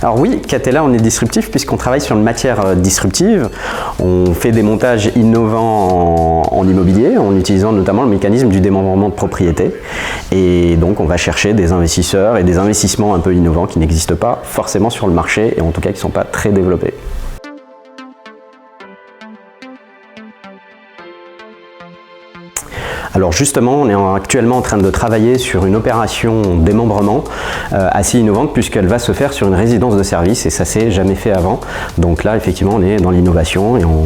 Alors oui, Catella, on est disruptif puisqu'on travaille sur une matière disruptive. On fait des montages innovants en immobilier en utilisant notamment le mécanisme du démembrement de propriété. Et donc on va chercher des investisseurs et des investissements un peu innovants qui n'existent pas forcément sur le marché et en tout cas qui ne sont pas très développés. Alors justement, on est actuellement en train de travailler sur une opération démembrement assez innovante puisqu'elle va se faire sur une résidence de service et ça s'est jamais fait avant. Donc là, effectivement, on est dans l'innovation et on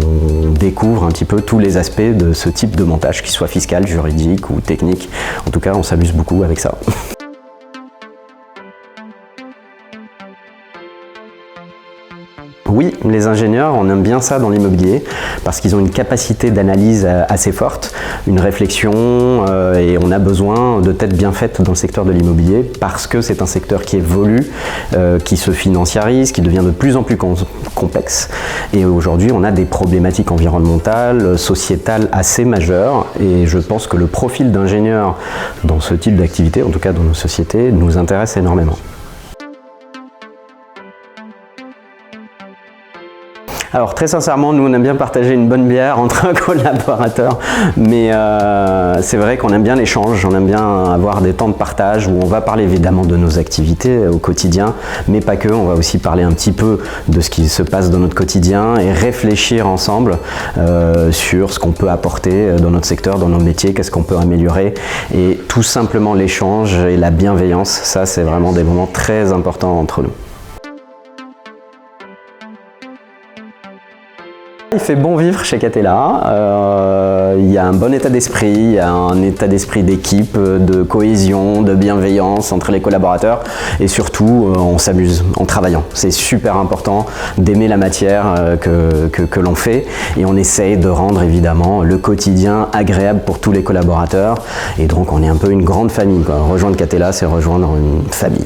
découvre un petit peu tous les aspects de ce type de montage, qu'il soit fiscal, juridique ou technique. En tout cas, on s'amuse beaucoup avec ça. Oui, les ingénieurs, on aime bien ça dans l'immobilier parce qu'ils ont une capacité d'analyse assez forte, une réflexion et on a besoin de têtes bien faites dans le secteur de l'immobilier parce que c'est un secteur qui évolue, qui se financiarise, qui devient de plus en plus complexe et aujourd'hui on a des problématiques environnementales, sociétales assez majeures et je pense que le profil d'ingénieur dans ce type d'activité, en tout cas dans nos sociétés, nous intéresse énormément. Alors très sincèrement, nous on aime bien partager une bonne bière entre collaborateurs, mais c'est vrai qu'on aime bien l'échange, on aime bien avoir des temps de partage où on va parler évidemment de nos activités au quotidien, mais pas que, on va aussi parler un petit peu de ce qui se passe dans notre quotidien et réfléchir ensemble sur ce qu'on peut apporter dans notre secteur, dans nos métiers, qu'est-ce qu'on peut améliorer et tout simplement l'échange et la bienveillance, ça c'est vraiment des moments très importants entre nous. Il fait bon vivre chez Catella, il y a un bon état d'esprit, il y a un état d'esprit d'équipe, de cohésion, de bienveillance entre les collaborateurs et surtout on s'amuse en travaillant. C'est super important d'aimer la matière que l'on fait et on essaye de rendre évidemment le quotidien agréable pour tous les collaborateurs et donc on est un peu une grande famille, quoi. Rejoindre Catella, c'est rejoindre une famille.